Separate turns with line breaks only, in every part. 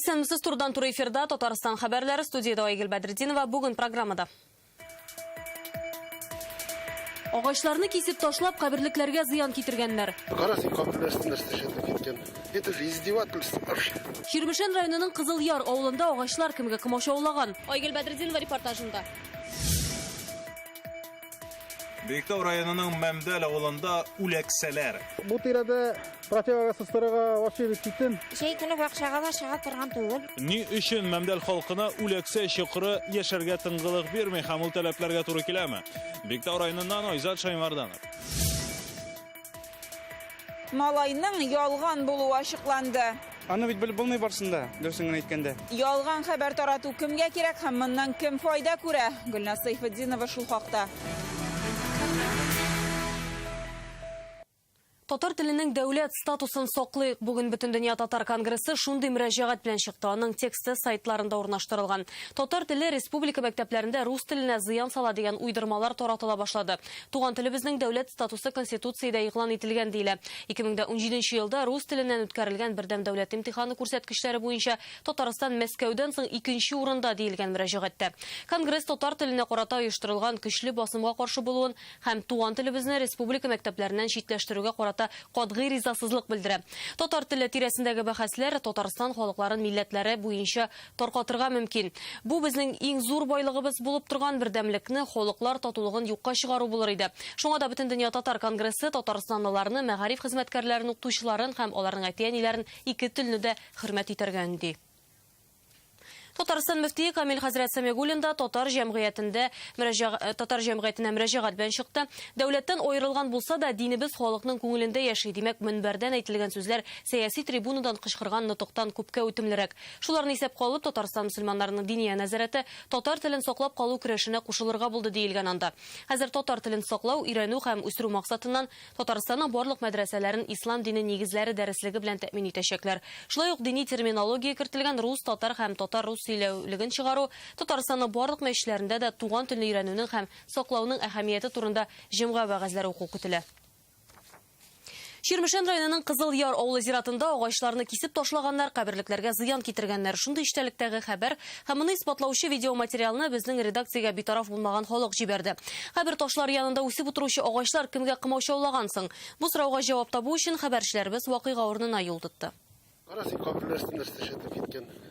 Исәнмесез, турдан туры эфирда Татарстан хәбәрләре, студияда Айгөл Бәдретдинова. Бүген программада. Агачларны кисеп ташлап, каберлекләргә зыян китергәннәр.
Это же издевательство вообще.
Чирмешән районының Кызыл-Яр авылында агачлар кемгә комачаулаган. Айгөл Бәдретдинова репортажында.
Биектау районының Мәмдәл авылында үләксәләр.
Бу тирәдә противогаз вообще киттем.
Шей көне бакчага да чыга торган түгел.
Ни өчен Мәмдәл халкына үләксә чокыры яшәргә тыңгылык бирми һәм ул таләпләргә туры киләме? Биектау районыннан Айзат Шаймарданов.
Малайның ялган булуы ачыкланды.
Аны бит белеп булмый барсында, дөресен генә әйткәндә.
Ялган хәбәр тарату кемгә кирәк һәм моннан кем файда күрә? Гөлназ Сайфетдинова шул хакта.
Татар теленең дәүләт статусын саклыйк. Бүген Бөтендөнья татар конгрессы шундый мөрәҗәгать белән чыкты. Аның тексты сайтларында урнаштырылган. Татар теле республика мәктәпләрендә рус теленә зыян сала дигән уйдырмалар таратыла башлады. Туган телебезнең дәүләт статусы Конституциядә игълан ителгән диелә. 2017 елда рус теленнән үткәрелгән бердәм дәүләт имтиханы күрсәткечләре буенча Татарстан Мәскәүдән соң 2нче урында диелгән мөрәҗәгатьтә. Конгресс татар теленә карата оештырылган көчле басымга каршы булуын һәм туган телебезне республика мәктәпләреннән читләштерүгә карата катгый ризасызлык белдерә. Татар теле тирәсендәге бәхәсләр Татарстан халыкларын милләтләре буенча таркатырга мөмкин. Бу безнең иң зур байлыгыбыз булып торган бердәмлекне, халыклар татулыгын юкка чыгару булыр иде. Шуңа да Бөтендөнья татар конгрессы Татарстанлыларны, мәгариф хезмәткәрләрен, укытучыларын һәм аларның әти-әниләрен ике телне дә хөрмәт итәргә өнди. Татарстан мөфтие Камил хәзрәт Сәмигуллин да татар җәмгыятенә мөрәҗәгать белән чыкты. Дәүләттән аерылган булса да, динебез халыкның күңелендә яши. Димәк, мөнбәрдән әйтелгән сүзләр сәяси трибунадан кычкырган нотыктан күпкә үтемлерәк. Шуларны исәпкә алып, Татарстан мөселманнарының дини нәзарәте татар телен саклап калу көрәшенә кушылырга булды диелгән анда. Хәзер татар телен саклау, өйрәнү һәм үстерү максатыннан Татарстанның барлык мәдрәсәләрен ислам дине нигезләре дәреслеге белән тәэмин итәчәкләр. Шулай ук дини терминология кертелгән рус, татар һәм татар-рус сөйләүлеген чыгару, Татарстанның барлык мәчетләрендә дә туган телне өйрәнүнең һәм саклауның әһәмияте турында җомга вәгазьләре уку көтелә. Чирмешән районының Кызыл-Яр авылы зиратында агачларны кисеп ташлаганнар, каберлекләргә зыян китергәннәр. Шундый эчтәлектәге хәбәр һәм моны исбатлаучы видеоматериалны безнең редакциягә битараф булмаган халык җибәрде. Хәбәр ташлар янында үсеп утыручы агачлар кемгә кымаучаулаган соң? Бу сорауга җавап табу өчен хәбәрчеләребез вакыйга урынына юл тотты.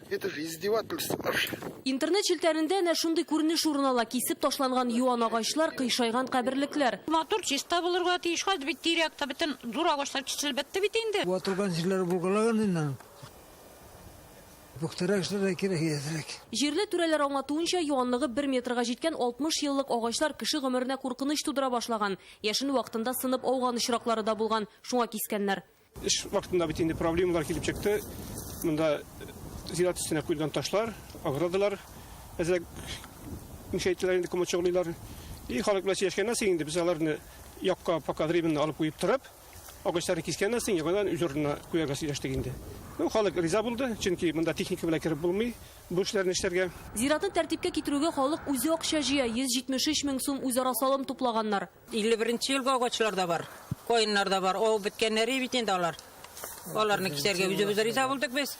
Это же издевательство вообще.
Интернет челтәрендә нә шундый күренеш урын ала: кисеп ташланган юан агачлар, кыйшайган каберлекләр.
Матур чиста булырга тиеш, хәзер бит тирәктә бөтен зур агачлар киселбәтте бит инде.
Бу турган җирләр булгалаганнан.
Җирле түрәләр аңлатуынча, юанлыгы 1 метрга җиткән 60 еллык агачлар кеше гомеренә куркыныч тудыра башлаган. Яшен вакытында сынып ауган очраклары да булган. Шуңа кискәннәр.
Эш вакытында бит инде проблемалар килеп чыкты. Монда зират өстенә куелган ташлар, аградылар, әзәк иншәйтләрендә комачаулыйлар. И халык белән яшәгәннән соң инде без аларны якка покадрибен алып куеп торып, агачларны кискәннән соң яңадан үзөренә куярга сөйләштек инде. Халык риза булды, чөнки монда техника белән кирип булмый, бу эшләрне эшләргә.
Зиратны тәртипкә китерүгә халык үзе акча җыя, 173 мең сум үзара салым туплаганнар.
51 елга агачлар да бар, коеннар да бар, о биткәннәре бит инде алар. Аларны кисәргә үзебез риза булдык без.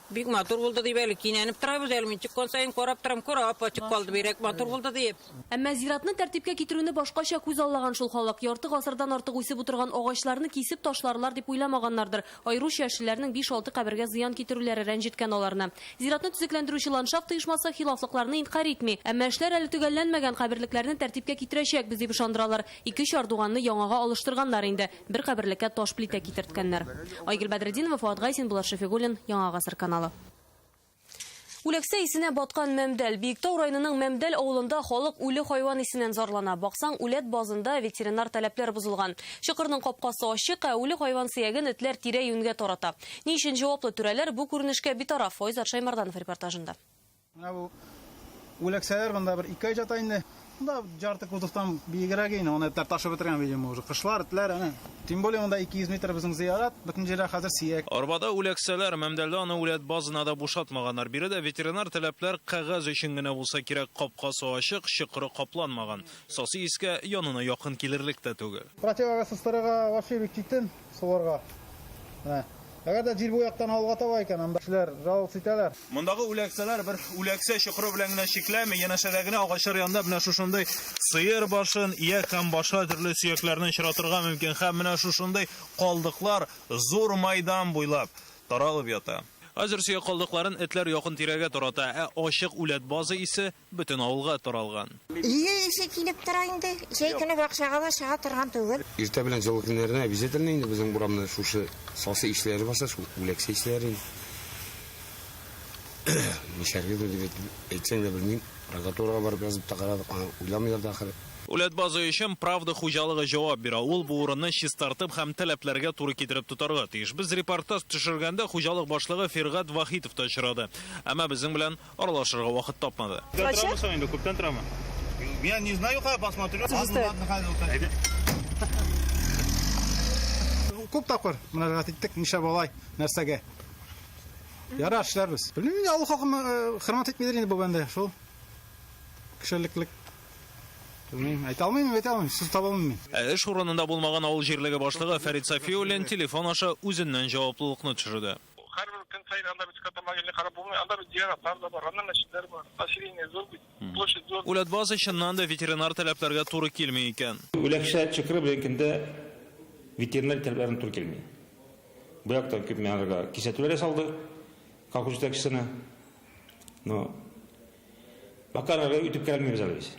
Бик матур булды дип әле кинәнеп торабыз, әле мин чыккан сайын карап торам, карап ачык калды, бирәк матур булды дип.
Әмма зиратны тәртипкә китерүне башкача күз аллаган шул халык ярты гасырдан артык үсеп утырган агачларны кисеп ташларлар дип уйламаганнардыр. Айруш яшьләрнең 5-6 кабергә зыян китерүләре рәнҗеткән аларны. Зиратны төзекләндерүче ландшафт оешмасы хилафлыкларны инкар итми. Әмма эшләр әле төгәлләнмәгән, каберлекләрне тәртипкә китерәчәкбез дип ышандыралар. 2 чардуганны яңага алыштырганнар инде. Бер каберлеккә таш плита китерткәннәр. Айгөл Бәдретдинова, Фуат Гайсин, Булат Шәфигуллин, Яңа гасыр каналы. Үләксә исенә баткан Мәмдәл. Биектау районының Мәмдәл авылында халык үле хайван исеннән зарлана. Баксаң, үләт базында ветеринар таләпләр бузылган. Чокырның капкасы ачык, үле хайван сөяген этләр тирә-юньгә тарата. Ни өчен җаваплы түрәләр бу күренешкә битараф? Айзат Шаймарданов репортажында.
Менә бу үләксәләр монда бер 2 ай жата инде. Монда жарты кузовтан биегрәк инде, аны этләр ташып бетергән видимо уже. Кышлар этләр аны. Тем более монда 200 метр безнең зыярат, бөтен җирә хәзер сөяк.
Арбада үләксәләр Мәмдәлдә аны үләт базына да бушатмаганнар. Биредә ветеринар таләпләр кәгазь өчен генә булса кирәк, капкасы ачык, чокыры капланмаган. Сасы искә янына якын килерлек тә түгел.
Противогаз вообще бик киттем, сугарга. Әгәр дә җир бу яктан алга таба икән, анда кешеләр жаловаться итәләр.
Мондагы үләксәләр бер үләксә чокыры белән генә чикләми, янәшәдә генә агачлар янында менә шушындай сыер башын, ияк һәм башка төрле сөякләрне очратырга мөмкин. Һәм менә шушындай калдыклар зур майдан буйлап таралып ята. Хәзер сөяк калдыкларын этләр якын тирәгә тарата, ачык үләт базы исе бөтен авылга таралган.
Ише килеп тора инде. Шәй көне бакчага да чыга торган түгел.
Иртә белән җылы көннәрдә обязательно инде безнең бурамны шушы сасы эшләре башлар, шу үләксә эшләре. Мишәргә дип әйтсәң дә белмим. Прокуратурага барып язып тагырадык, уйламыйлар да ахыры.
Үләт базы өчен Правда хуҗалыгы җавап бирә. Ул бу урынны чистартып һәм таләпләргә туры китереп тотарга тиеш. Без репортаж төшергәндә хуҗалык башлыгы Фергат Вахитов та очрады. Әмма безнең белән аралашырга вакыт тапмады.
Трамасың инде, күптән торама.
Я не знаю, ха, посмотрю. Күп тапкыр мөнәҗәт иттек, нишләп алай, нәрсәгә? Ярар эшләрбез. Белмим, авыл халкы хөрмәт итмидер инде бу бәндә, шул. Кешелеклек. Белмим, әйтә алмыйм, сүз таба алмыйм.
Эш урынында булмаган авыл җирлеге башлыгы Фәрит Сафиуллин телефон аша үзеннән җаваплылыкны төшерде.
Һәрбер көн сайын анда бит катамагыны карап булмый, анда бит зиратлар да бар, анда мәчетләр бар. Население зур бит, площадь зур.
Үләт базы чыннан да ветеринар таләпләргә туры килми икән.
Үләксә чыкыры белән киндә ветеринар таләпләрен туры килми. Бу якта күп мәгълүматларга кисәтүләр ясалды. Колхоз җитәкчесенә. Но бакарга үтеп келмибез әле без.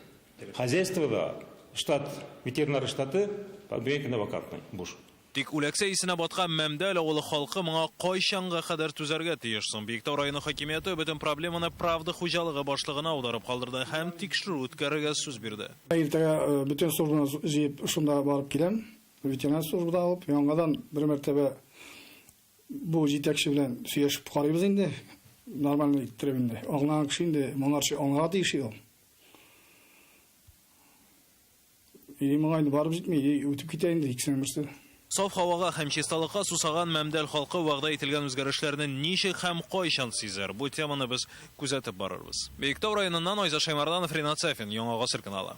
Хозяйствода штат, ветеринар штаты, подбегенде вакантный, буш.
Тик үләксә исенә баткан Мәмдәл авылы халкы моңа кайчанга кадәр түзәргә тиеш соң. Биектау районы хакимияте бөтен проблеманы Правда хуҗалыгы башлыгына аударып калдырды һәм тикшерү үткәрергә сүз бирде.
Иртәгә бөтен службаны җыеп шунда барып киләм. Ветеринар службада алып, яңадан бер мәртәбә бу җитәкче белән сөйләшеп карыйбыз инде. Нормаль иттерәбендә. Аңлаган кеше инде моңарчы аңлага тиеш ул. Моңа инде барып җитмәй, үтеп китә инде икесенең берсе.
Саф һавага һәм чисталыкка сусаган Мәмдәл халкы вәгъдә ителгән үзгәрешләрне ничек һәм кайчан сизәр? Бу теманы без күзәтеп барырбыз. Биектау районыннан Айза Шаймарданов, Ринат Сафин, Яңа Гасыр каналы.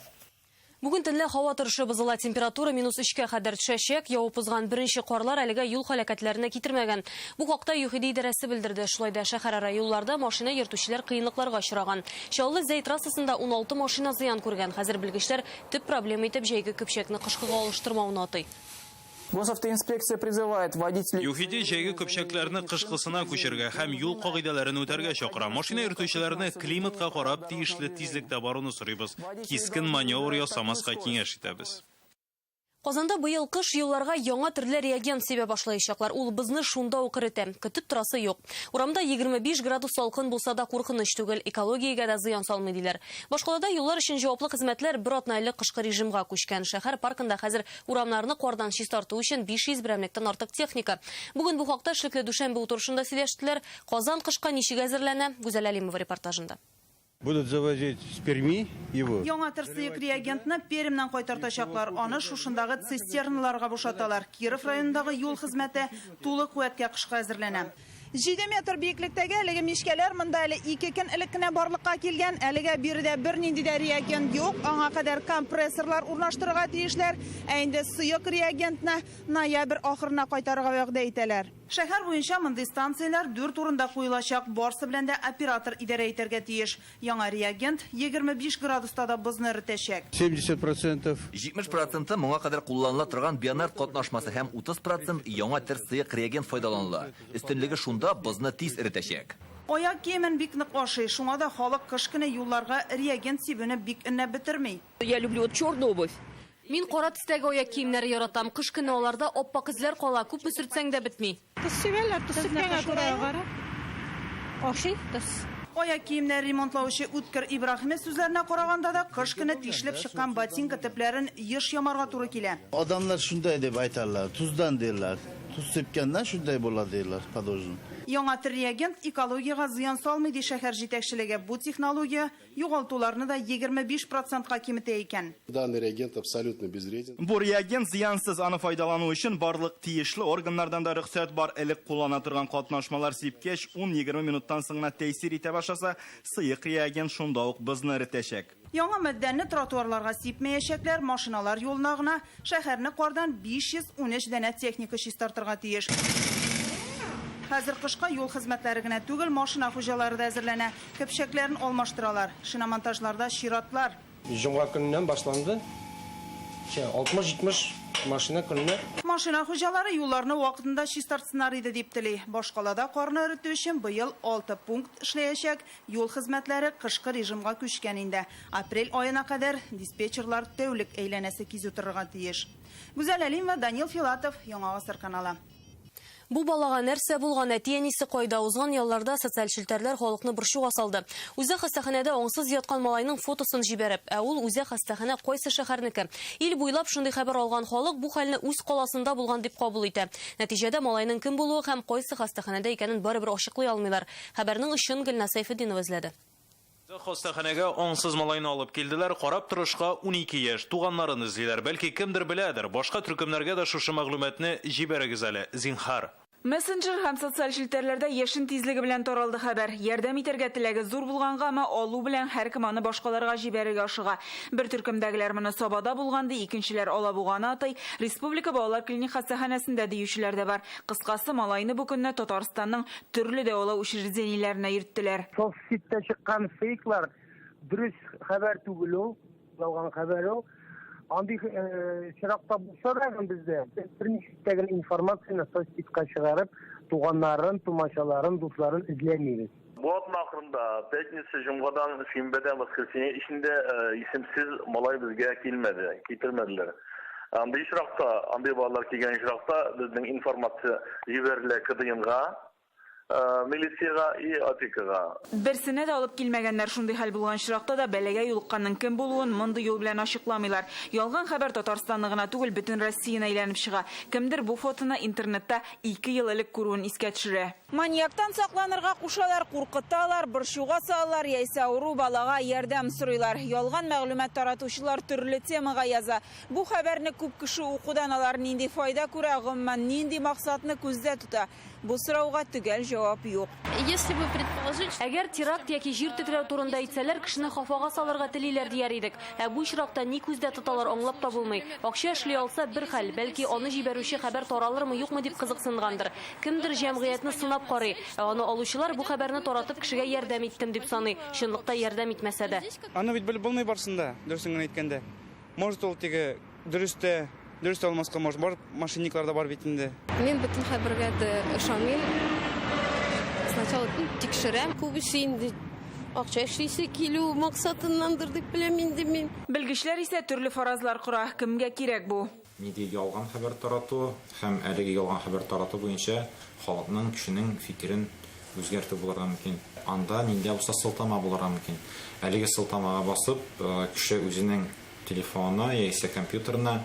Бүген төнлә һава торышы бозыла, температура -3-ка кадәр төшәчәк, явып узган беренче карлар әлегә юл һәлакәтләренә китермәгән. Бу хакта ЮХИДИ идарәсе белдерде. Шулай да шәһәр юлларда машина йөртүчеләр кыенлыкларга очраган. Чаллы-Зәй трассасында 16 машина зыян күргән. Хәзер белгечләр төп проблема итеп җәйге көпчәкне кышкыга алыштырмауны атый.
Госавтоинспекция призывает водителей...
ЮХИДИ җәйге көпчәкләрне кышкысына күчергә һәм юл кагыйдәләрен үтәргә чакыра. Машина йөртүчеләрне климатка карап тиешле тизлектә баруны сорыйбыз. Кискен маневр ясамаска киңәш итәбез.
Казанда быел кыш юлларга яңа төрле реагент сибә башлаячаклар. Ул бызны шунда ук итә. Көтүп торасы юк. Урамда 25 градус салкын булса да куркыныч түгел, экологиягә дә зыян салмый диләр. Башкалада юллар өчен җаваплы хезмәтләр бер атнайлык кышкы режимга күчкән. Шәһәр паркында хәзер урамнарны кардан чистарту өчен 500 берәмлектән артык техника. Бүген бу хакта эшлекле дүшәмбе утырышында сөйләштеләр. Казан кышка ничек әзерләнә? Гүзәл Әлимова репортажында.
Будут завозить с Перми его.
Яңа торсыек реагентны Пермнән кайтартачаклар. Аны шушындагы цистерналарга бушаталар. Киров районындагы юл хезмәте тулы куәткә кышка әзерләнә. 7 метр биеклектәге әлеге мишкәләр монда әле 2 көн элек кенә барлыкка килгән. Әлегә биредә бернинди дә реагент юк. Аңа кадәр компрессорлар урнаштырырга тиешләр. Ә инде сыек реагентны ноябрь ахырына кайтарырга вәгъдә итәләр. Шәһәр буенча мондый станциялар 4 урында куелачак. Барсы белән дә оператор идарә итәргә тиеш. Яңа реагент 25 градуста да бозны эретәчәк.
70%.
70% моңа кадәр кулланыла торган бионард катнашмасы һәм 30% яңа терсыек реагент файдаланыла. Өстенлеге шунда бозны тиз эретәчәк.
Аяк киемен бик нык ашый. Шуңа да халык кыш көне юлларга реагент сибүне бик иннәп бетерми.
Я люблю черную обувь.
Мин кара төстәге аяк киемнәре яратам. Кыш көне аларда оппак эзләр кала, күп сүртсәң дә бетми. Аяк киемнәр ремонтлаучы Үткер Ибрахимов сүзләренә караганда да кыш көне тишлеп чыккан ботинка төпләрен еш ямарга туры килә.
Adamlar şunday deb aytarlar, tuzdan derler. Tuz sepkenden şunday bolar derler, padojun.
Яңа реагент экологиягә зыян салмый ди шәһәр җитәкчелеге. Бу технология югалтуларны да 25%ка киметә икән.
Данный реагент абсолютно безвреден.
Бу реагент зыянсыз, аны файдалану өчен барлык тиешле органнардан да рөхсәт бар. Элек куллана торган катнашмалар сипкәч 10-20 минуттан соң тәэсир итә башласа, сыек реагент шунда ук бызны эретәчәк.
Яңа мәддәне тротуарларга сипмәячәкләр, машиналар юлына гына шәһәрне кардан 513 дәнә техника чистартырга тиеш. Хәзер кышка юл хезмәтләре генә түгел, машина хуҗалары да әзерләнә. Көпчәкләрен алмаштыралар. Шиномонтажларда чиратлар.
Җомга көннән башланды. 60-70 машина көнне.
Машина хуҗалары юлларны вакытында чистартсыннар иде дип тели. Башкалада карны эретү өчен быел 6 пункт эшләячәк. Юл хезмәтләре кышкы режимга күчкән инде. Апрель аена кадәр диспетчерлар тәүлек әйләнәсе кизү торырга тиеш. Гүзәл Әлимова, Данил Филатов, Яңа Гасыр каналы.
Бу балага нәрсә булган, әти-әнисе кайда, узган ялларда социаль шелтәрләр халыкны борчуга салды. Үзе хастаханәдә аңсыз яткан малайның фотосын җибәреп, ә ул үзе хастахана кайсы шәһәрнеке. Ил буйлап шундый хәбәр алган халык бу хәлне үз каласында булган дип кабул итә. Нәтиҗәдә малайның кем булуы һәм кайсы хастаханәдә икәнен барыбер ачыклый алмыйлар. Хәбәрнең өчен Гөлнә Сайфетдинова эзләде.
Хастаханәгә аңсыз малайны алып килделәр, карап торышка 12 яшь, туганнарын эзлиләр. Бәлки кемдер беләдер. Башка төркемнәргә дә шушы мәгълүматны җибәрегез әле. Зинһар.
Мессенджер һәм социаль шелтәрләрдә яшен тизлеге белән таралды хәбәр. Ярдәм итәргә теләге зур булганга, алу белән һәркем аны башкаларга җибәрергә ашыга. Бер төркемдәгеләр моны Сабада булганды, икенчеләр Алабуганы атай. Республика балалар клиник хастаханәсендә диючеләр дә бар. Кыскасы, малайны бу көнне Татарстанның төрле дәвалау учреждениеләренә йөрттеләр.
Соцсеттә чыккан фейклар дөрес хәбәр түгел ул, ялган хәбәр ул. Андый чиракта булса да бездә берничә информацияны соцсетка чыгарып, туганнарын, тумачаларын, дусларын эзләмибез.
Bu hafta ahırında Peknisi Cumhur'dan Şimbeden Baskırsi'nin içinde isimsiz malay bizge getirmediler. Andi işrakta, andi bağlar ki gen işrakta bizden informasyon jiberle kıdıyınga, milisiyaga и атикага.
Берсенә дә алып килмәгәннәр шундый хәл булган чиракта да бәләгә юлыкканның кем булуын мондый юл белән ачыкламыйлар. Ялган хәбәр Татарстанны гына түгел, бөтен Россияны әйләнеп чыга. Кемдер бу фотоны интернетта 2 ел элек күрүен искә төшерә. Маньяктан сакланырга кушалар, куркыталар, борчуга салалар, яисә авыру балага ярдәм сорыйлар. Ялган мәгълүмат таратучылар төрле темага яза. Бу хәбәрне күп кеше укудан алар нинди файда күрә, гомумән нинди максатны күздә тота. Бу сорауга төгәл җавап юк.
Если бы предположить, әгәр теракт яки җир тетрәү турында әйтсәләр, кешене хафага салырга телиләр дияр идек. Ә бу очракта ни күздә тоталар аңлап та булмый. Акча эшли алса бер хәл, бәлки аны җибәрүче хәбәр таралырмы, юкмы дип кызыксынгандыр. Кемдер җәмгыятьне сынап карый. Аны алучылар бу хәбәрне таратып кешегә ярдәм иттем дип саный. Чынлыкта ярдәм итмәсә дә.
Аны бит белеп булмый барсында, дөресен генә әйткәндә. Может ул теге дөрес алмаска может бар, мошенниклар да бар бит инде.
Мен бөтен хәбәргә дә ышанмыйм. Сначала тикшерәм, күбесе инде акча эшлисе килү максатыннандыр дип беләм инде мин.
Белгечләр исә төрле фаразлар кура. Кемгә кирәк бу?
Нидә ялган хәбәр тарату һәм әлеге ялган хәбәр тарату буенча халыкның, кешенең фикерен үзгәртү булырга мөмкин. Анда нинди булса сылтама булырга мөмкин. Әлеге сылтамага басып, кеше үзенең телефонына яисә компьютерына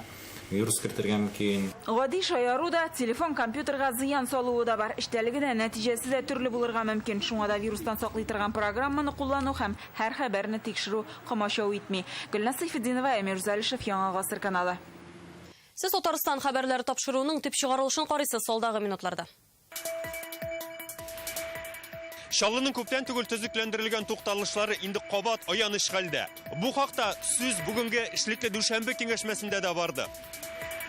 вирус кертергә мөмкин.
Гади шаяру да, телефон, компьютерга зыян салуы да бар. Эштәлеге дә, нәтиҗәсе дә төрле булырга мөмкин. Шуңа да вирустан саклый торган программаны куллану һәм һәр хәбәрне тикшерү комачау итми. Гөлнә Сайфетдинова, Эмир Залишев, Яңа Гасыр каналы.
Сез Татарстан хәбәрләре тапшыруның төп чыгарылышын карыйсыз салдагы минутларда.
Шаллының күптән түгел төзекләндерелгән тукталышлары инде кабат аяныш хәлдә. Бу хакта сүз бүгенге эшлекле дүшәмбе киңәшмәсендә дә барды.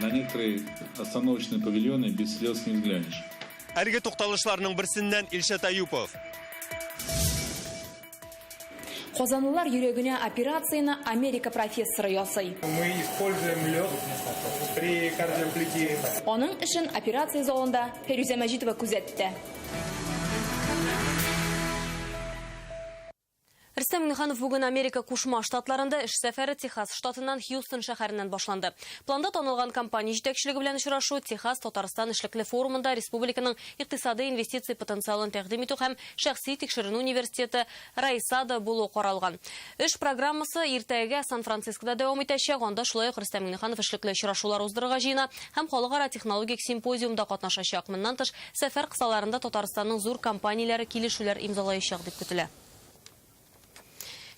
На некоторые остановочные павильоны без слез не взглянешь.
Әлеге тукталышларның берсеннән Илшат Аюпов.
Казанлылар йөрәгенә операцияны Америка профессоры ясый.
Мы используем лед при кардиоплегии.
Аның эшен операция залында Фәрүзә Мәҗитова күзәтте.
Рөстәм Миңнеханов бүген Америка Кушма Штатларында эш сәфәре Техас штатыннан Хьюстон шәһәреннән башланды. Планда танылган компания җитәкчелеге белән очрашу Техас Татарстан эшлекле форумында республиканың икътисади инвестиция потенциалын тәкъдим итү һәм шәхси тикшеренү университеты Райсада булу каралган. Эш программасы иртәгә Сан-Францискода дәвам итәчәк. Анда шулай ук Рөстәм Миңнеханов эшлекле очрашулар уздырырга җыена һәм халыкара технологик симпозиумда катнашачак. Моннан тыш сәфәр кысаларында Татарстанның зур компанияләре килешүләр имзалаячак дип көтелә.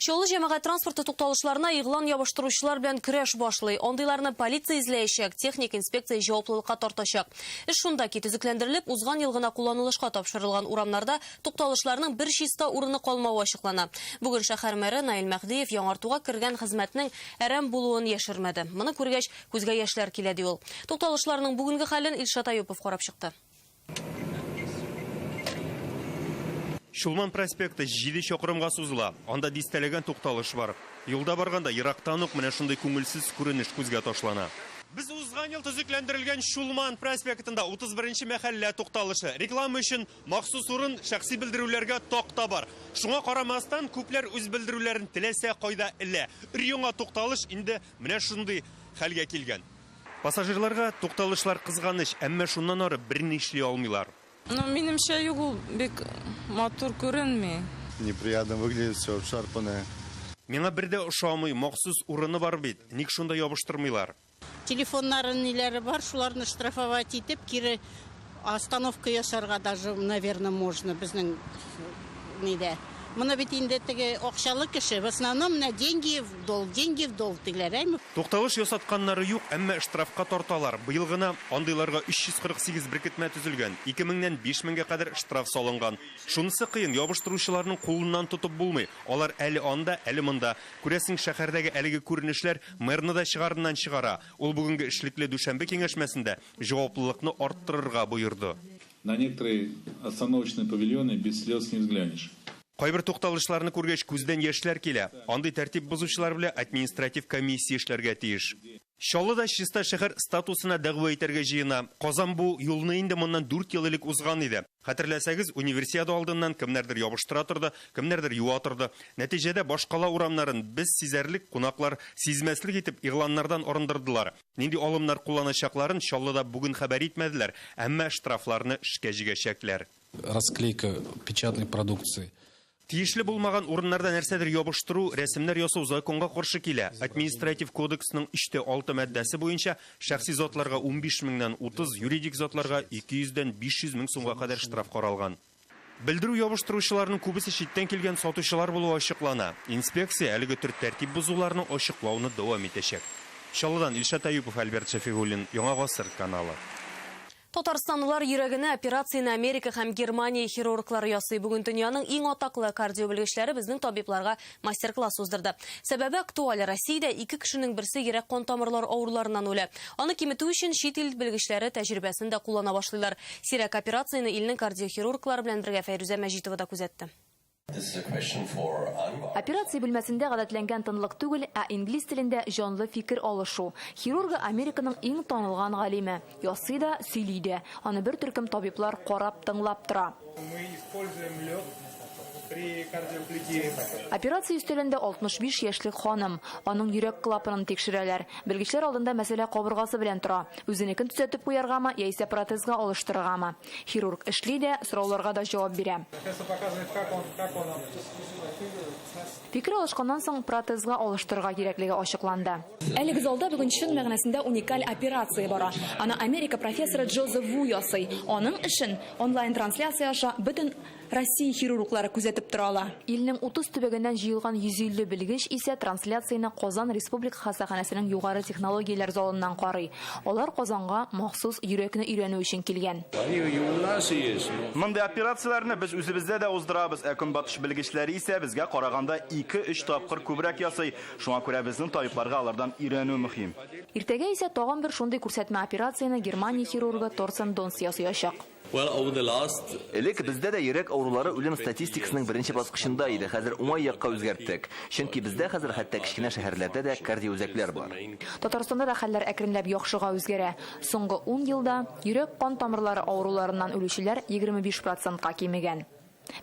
Чолы җәмәгать транспорты тукталышларына игълан ябыштыручылар белән көрәш башлый. Андыйларны полиция изләячәк, техник инспекция җаваплылыкка тартачак. Эш шунда ки төзекләндерелеп, узган ел гына кулланылышка тапшырылган урамнарда тукталышларның бер чиста урыны калмавы ачыклана. Бүген шәһәр мэры Наил Мәхдиев яңартуга кергән хезмәтнең әрәм булуын яшермәде. Моны күргәч, күзгә яшьләр килә ди ул. Тукталышларның бүгенге хәлен Илшат Аюпов карап чыкты.
Шулман проспекты 7 чакрымга сузыла. Анда дистәләгән тукталыш бар. Юлда барганда ерактан ук менә шундый күңелсез күренеш күзгә ташлана. Biz узган ел төзекләндерелгән Шулман проспектында 31-нче мәхәллә тукталышы. Реклама өчен махсус урын, шәхси белдерүләргә такта бар. Шуңа карамастан күпләр үз белдерүләрен теләсә кайда элә. Өр-яңа тукталыш инде менә шундый хәлгә килгән. Пассажирларга тукталышлар кызганыч, әмма шуннан ары берни эшли алмыйлар.
Минемчә юл бик матур күренми.
Неприятно выглядит, все обшарпанное.
Миңа бердә ошамый, махсус урыны бар бит. Ник шунда ябыштырмыйлар?
Телефоннарын неләре бар, шуларны штрафовать итеп, кире остановка ясарга даже, наверное, можно безнең нидә. Моны бит инде теге акчалы кеше, в основном на деньги в долг тиләр.
Тукталыш ясатканнары юк, әмма штрафка тарталар. Быел гына андыйларга 348 беркетмә төзелгән. 2000-нән 5000-гә кадәр штраф салынган. Шунысы кыен, ябыштыручыларның кулыннан тотып булмый. Алар әле анда, әле монда. Күрәсең, шәһәрдәге әлеге күренешләр мэрны да чыгарыннан чыгара. Ул бүгенге эшлекле дүшәмбе киңәшмәсендә җаваплылыкны арттырырга боерды.
На некоторые остановочные павильоны без слез не взглянешь.
Кайбер тукталышларны күргәч күздән яшьләр килә. Андый тәртип бозучылар белән административ комиссия эшләргә тиеш. Чаллыда чиста шәһәр статусына дәгъва итәргә җыена. Казан бу юлны инде моннан 4 ел элек узган иде. Хәтерләсәгез, универсиада алдыннан кемнәрдер ябыштыра торды, кемнәрдер юа торды. Нәтиҗәдә башкала урамнарын без сизәрлек, кунаклар сизмәслек итеп игъланнардан арындырдылар. Нинди алымнар кулланачакларын Чаллыда бүген хәбәр итмәделәр, әмма штрафларны эшкә җигәчәкләр.
Расклейка печатной продукции.
Тиешле булмаган урыннарда нәрсәдер ябыштыру, рәсемнәр ясау законга каршы килә. Административ кодексның 3-6 маддәсе буенча шәхси затларга 15 меңнән 30, юридик затларга 200-дән 500 мең сумга кадәр штраф каралган. Белдерү ябыштыручыларның күбесе читтән килгән сатучылар булуы ачыклана. Инспекция әлеге төр тәртип бозуларны ачыклауны дәвам итәчәк. Чаллыдан Илшат Аюпов, Альберт Шафигуллин, Яңа гасыр каналы.
Татарстанлылар йөрәгенә операцияны Америка һәм Германия хирурглары ясый. Бүген дөньяның иң атаклы кардиобелгечләре безнең табибларга мастер-класс уздырды. Сәбәбе актуаль. Россиядә 2 кешенең берсе йөрәк кан тамырлары авыруларыннан үлә. Аны киметү өчен чит ил белгечләре тәҗрибәсен дә куллана башлыйлар. Сирәк операцияны илнең кардиохирурглары белән бергә Фәйрүзә Мәҗитова да күзәтте.
Операция бүлмәсендә гадәтләнгән тынлык түгел, ә инглиз телендә җанлы фикер алышу. Хирурга Американың иң танылган галиме. Ясый да, сөйли дә. Аны бер төркем табиблар карап, тыңлап тора. Операция өстәлендә 65 яшьлек ханым. Аның йөрәк клапанын тикшерәләр. Белгечләр алдында мәсьәлә кабыргасы белән тора. Үзенекен төзәтеп куяргамы, яисә протезга алыштырыргамы. Хирург эшли дә, сорауларга да җавап бирә. Фикер алышканнан соң протезга алыштырырга кирәклеге ачыкланды. Әлеге залда бүген чын мәгънәсендә уникаль операция бара. Аны Америка профессоры Джозеф Ву ясый. Аның эшен онлайн трансляция аша бөтен Россия хирурглары күзәтеп торалар. Илнең 30 төбәгеннән җыелган 150 белгеч исә трансляцияны Казан Республика хастаханәсенең югары технологияләр залыннан карый. Алар Казанга махсус йөрәкне өйрәнү өчен килгән.
Мондай операцияләрне без үзебездә дә уздырабыз, ә көнбатыш белгечләре исә безгә караганда 2-3 тапкыр күбрәк ясый. Шуңа күрә безнең табибларга алардан өйрәнү мөһим.
Иртәгә исә тагын бер шундый күрсәтмә операцияны Германия хирургы Торсен Донс ясаячак.
Элек бездә дә йөрәк авырулары үлем статистикасының беренче баскычында иде. Хәзер уңай якка үзгәрттек. Чөнки бездә хәзер хәтта кичкенә шәһәрләрдә дә кардиозәкләр бар.
Татарстанда да хәлләр әкренләп яхшыга үзгәрә. Соңгы 10 елда йөрәк кан тамырлары авыруларыннан үлүчеләр 25%-ка кимегән.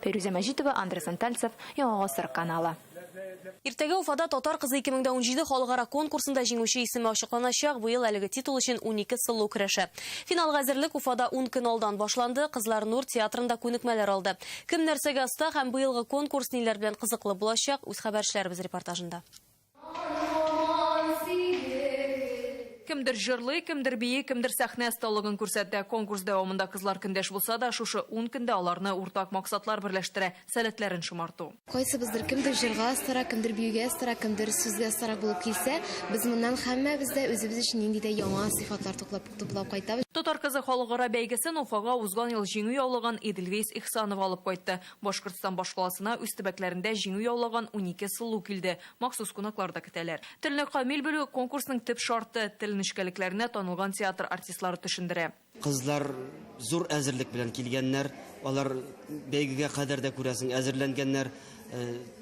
Фәйрүзә Мәҗитова, Андрей Сантальцев, Яңа гасыр каналы.
Иртәгә Уфада Татар кызы 2017 халыкара конкурсында җиңүче исеме ачыкланачак. Быел әлеге титул өчен 12 сылу көрәшә. Финалга әзерлек Уфада 10 көн алдан башланды. Кызлар Нур театрында күнекмәләр алды. Кем нәрсәгә оста һәм быелгы конкурс ниләр белән кызыклы булачак? Үз хәбәрчеләребез репортажында.
Кемдер җырлый, кемдер бии, кемдер сәхнә осталыгын күрсәтә. Конкурс дәвамында кызлар көндәш булса да, шушы 10 көндә аларны уртак максатлар берләштерә, сәләтләрен шомарту.
Кайсыбыздыр кемдер җырга астара, кемдер биюгә астара, кемдер сүзгә астара булып килсә, без моннан һәммәбез дә үзебез өчен нинди дә яңа сыйфатлар туплап кайтабыз.
Татар кызы халыкара бәйгесен Уфага узган ел җиңү яулаган Эдельвейс Ихсанов алып кайтты. Башкортстан башкаласына үз төбәкләрендә җиңү яулаган 12 сылу килде. Махсус кунаклар да көтәләр. Телне камил белү конкурсның төп шарты. Телне нечкәлекләренә танылган театр артистлары төшендерә.
Кызлар зур әзерлек белән килгәннәр, алар бәйгегә кадәр дә күрәсең әзерләнгәннәр,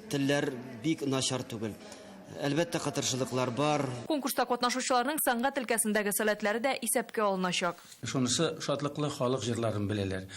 телләр бик начар түгел. Әлбәттә катыршылыклар бар.
Конкурста катнашучыларның сәнгать өлкәсендәге сәләтләре дә исәпкә алыначак.
Шунысы шатлыклы халык җырларын беләләр.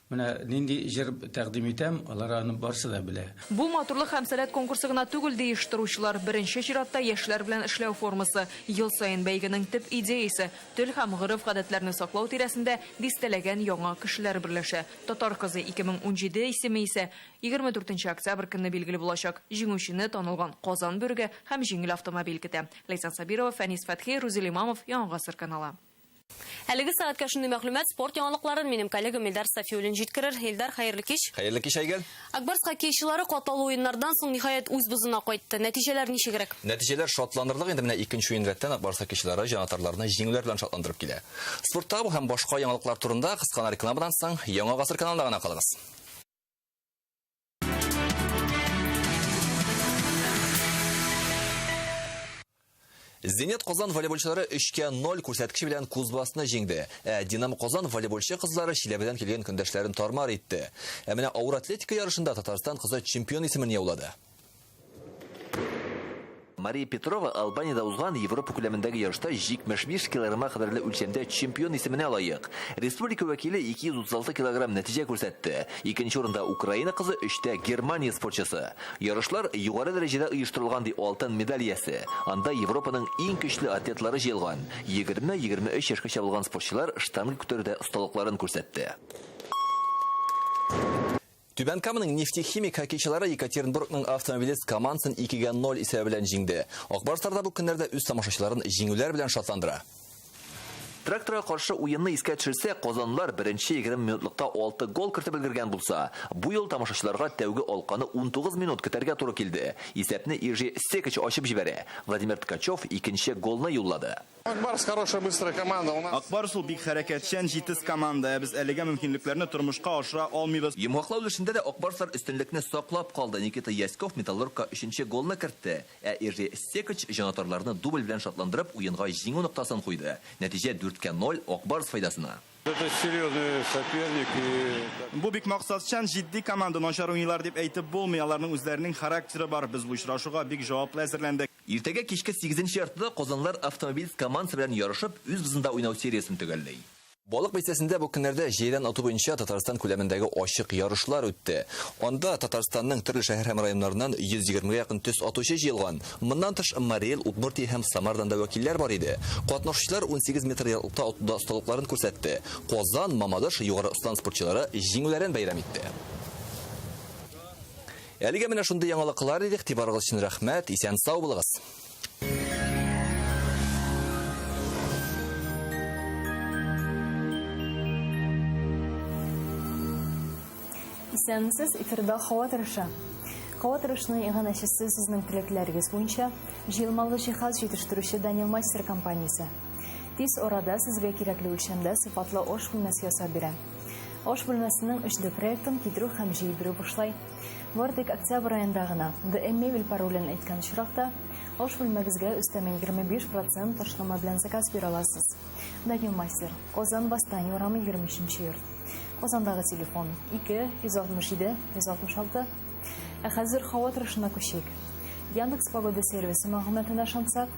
Менә нинди җыр тәкъдим итәм, алар аны барсы да белә.
Бу матурлык һәм сәләт конкурсы гына түгел оештыручылар. Беренче чиратта яшьләр белән эшләү формасы. Ел саен бәйгенең төп идеясе тел һәм гореф-гадәтләрне саклау тирәсендә дистәләгән яңа кешеләр берләшә. Татар кызы 2017 исеме исә 24 октябрь көнне билгеле булачак. Җиңүчене танылган Казан бөрге һәм җиңел автомобиль көтә. Ләйсан Сабирова, Фәнис Фәтхи, Рузил Имамов, Яңа гасыр каналы.
Әлеге сәгатькә шундый мәгълүмат, спорт яңалыкларын минем коллегам Илдар Сафиуллин җиткерер. Илдар, хәерле кич.
Хәерле кич, Айгөл.
Акбарс хоккейчылары каталу уеннардан соң ниһаять үз бызына кайтты. Нәтиҗәләр ничегрәк?
Нәтиҗәләр шатландырлык. Инде менә икенче уен рәттән Акбарс хоккейчылары җанатарларны җиңүләр белән шатландырып килә. Спортта бу һәм башка яңалыклар турында кыска рекламадан соң Яңа гасыр каналында гына калыгыз. Зенит Казан волейболчылары 3-0 күрсәткече белән Кузбассны җиңде. Динамо Казан волейболчы кызлары Чиләбедән килгән көндәшләрен тармар итте. Менә авыр атлетика ярышында Татарстан кызы чемпион исемен яулады. Мария Петрова Албаниядә узган Европа күләмендәге ярышта 75 килограмма кадәрле үлчәмдә чемпион исеменә лаек. Республика вәкиле 236 килограмм нәтиҗә күрсәтте. Икенче урында Украина кызы, 3тә Германия спортчысы. Ярышлар югары дәрәҗәдә оештырылган ди алтын медаль иясе. Анда Европаның иң көчле атлетлары җыелган. 20-23 яшькә чабылган спортчылар штанга күтәрүдә осталыкларын күрсәтте. Түбән Каманың нефтехимик хоккейчылары Екатеринбургның автомобилист командасын 2-0 исәбе белән җиңде. Акбарстарда бу көннәрдә үз тамашачыларын җиңүләр белән шатландыра. Тракторга каршы уенны искә төшерсә, Казанлылар беренче 20 минутлыкта 6 гол кертеп өлгергән булса, бу ел тамашачыларга тәүге алканы 19 минут көтәргә туры килде. Исәпне Иржи Секич ачып җибәрә. Владимир Ткачев икенче голны юллады.
Акбарс хорошая быстрая команда.
Акбарс ул бик хәрәкәтчән, җитез команда. Без әлегә мөмкинлекләрне тормышка ашыра алмыйбыз.
Йомгаклау өлешендә дә Акбарслар өстенлекне саклап калды. Никита Яськов Металлургка 3нче голны кертте. Иржи Секич җанатарларны дубль белән шатландырып, уенга җиңү ноктасын куйды. Нәтиҗә 4-0 Акбарс файдасына.
Это серьезный соперник.
Бу бик максатчан, җитди команда, начар уйныйлар дип әйтеп булмый. Аларның үзләренең характеры бар. Без бу очрашуга бик җаваплы әзерләндек.
Иртәгә кичке 8нче яртыда Казанлылар автомобиль командасы белән ярышып, үз бызында уйнау сериясын төгәлләй. Балык бәйсәсендә бу көннәрдә җәйдән ату буенча Татарстан күләмендәге ачык ярышлар үтте. Анда Татарстанның төрле шәһәр һәм районнарыннан 120-гә якын төс атучы җыелган. Моннан тыш Марел, Удмуртия һәм Самардан да вәкилләр бар иде. Катнашучылар 18 метр ярылыкта атуда осталыкларын күрсәтте. Казан, Мамадыш югары остан спортчылары җиңүләрен бәйрәм итте. Әлегә менә шундый яңалыклар иде. Игътибарыгыз өчен рәхмәт. Исән сау булыгыз.
Исәнсез эфирда һава торышы. Һава торышының иганәчесе сезнең теләкләрегез буенча җыелмалы җиһаз җитештерүче Daniel Master компаниясе. Тиз арада сезгә кирәкле үлчәмдә сыйфатлы аш бүлмәсе ясап бирә. Аш бүлмәсенең 3D проектын китерү һәм җыйдыру башлай. Бардык октябрь аенда гына DM паролен әйткән чиракта аш бүлмәгезгә өстәмә 25% ташлама белән заказ бирә аласыз. Daniel Master, Казан Бастани урамы 23-нче йорт. Казандагы телефон 2-167-166. Хәзер һава торышына күчик. Яндекс погода сервисы мәгълүматына ышансак,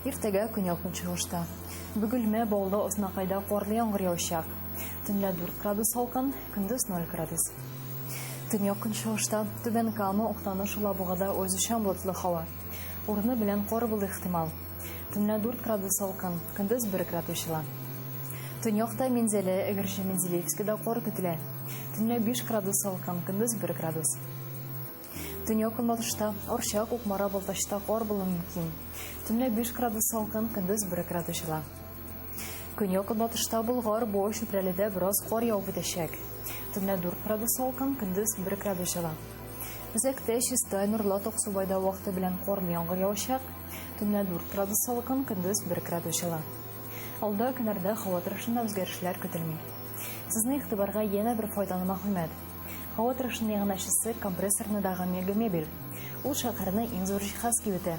иртәгә көньяк-көнчыгышта Бөгелмә, Балда, Оснакайда карлы яңгыр яучак. Төнлә 4 градус салкын, көндез 0 градус. Төньяк-көнчыгышта Түбән Кама, Уктаныш, Лабугада үзешчән булытлы һава. Урыны белән кар булу ихтимал. Төнлә 4 градус салкын, көндез 1 градус җылы. Төньякта Мензеле, Әгерҗе, Мензелевскида кар көтелә. Төнлә 5 градус салкын, көндез 1 градус. Төньяк-көнбатышта Арчак, Укмара, Балтачта кар булуы мөмкин. Төнлә 5 градус салкын, көндез 1 градус җылы. Көньяк-көнбатышта Болгар, Бой, Чүпрәледә бераз кар яуып үтәчәк. Төнлә 4 градус салкын, көндез 1 градус җылы. Үзәктә Чистай, Нурлат, Аксубайда вакыты белән карлы яңгыр яучак. Төнлә 4 градус салкын, көндез 1 градус җылы. Алда көннәрдә һава торышында үзгәрешләр көтелми. Сезнең игътибарга yana бер файдалы мәгълүмат. Һава торышының яңанашысы компрессорныдагы мегамебель. Ул шәһәрне иң зур җиһаз кибетә.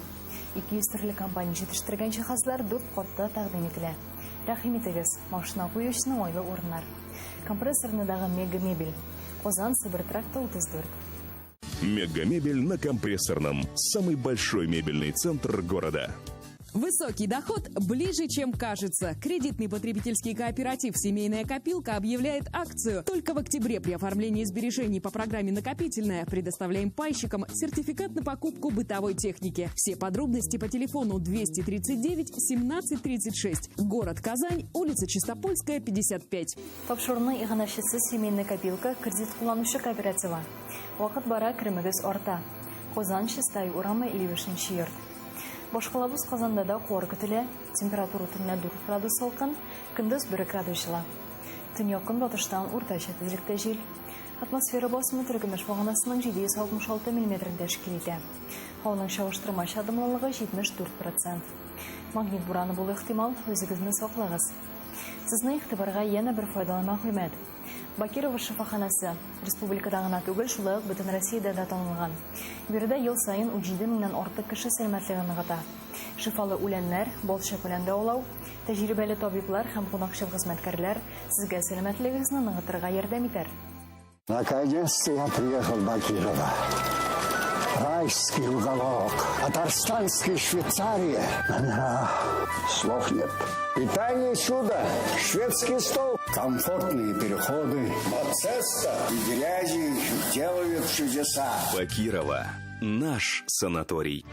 200 төрле компания җитештерген җиһазлар 4 катта тәкъдим ителә. Рәхим итегез, машина куючының айлы урыннар. Компрессорныдагы Мегамебель. Казан, Сибирь тракта 34.
Мегамебель на Компрессорном. Самый большой мебельный центр города.
Высокий доход ближе, чем кажется. Кредитный потребительский кооператив «Семейная копилка» объявляет акцию. Только в октябре при оформлении сбережений по программе «Накопительная» предоставляем пайщикам сертификат на покупку бытовой техники. Все подробности по телефону 239 17 36. Город Казань, улица Чистопольская, 55.
Тапшырны игъначысы «Семейная копилка» кредит кулланучы кооперативы. Вакыт бара кремегез арта. Казан, Чистай урамы 55 йорт. Башкалабыз Казанда да кор көтелә, температура төнлә 4 градус салкын, көндез 1 градус жылы. Төньяк батыштан уртача тизлектә җил. Атмосфера басымы Төркемеш баганасының 766 мм тәшкил итә. Һаваның чагыштырма чадымлылыгы 74%. Магнит бураны булу ихтимал, үзегезне саклагыз. Сезне игътибарга яңа бер файдалы мәгълүмат. Бакирова шифаханасы республикада гына түгел, шулай ук бөтен Россиядә дә танылган. Биредә ел сайын 17 меңнән артык кеше сәламәтлеген ныгыта. Шифалы үләннәр, балчык белән дәвалау, тәҗрибәле табиблар һәм кунакчыл хезмәткәрләр сезгә сәламәтлегегезне ныгытырга ярдәм итәр.
Наконец-то я приехал в Бакирово. Райский уголок, Татарстанская Швейцария. Слов нет. Питание чудо, шведский стол, комфортные переходы, цеста и грязи делают чудеса.
Бакирово. Наш санаторий.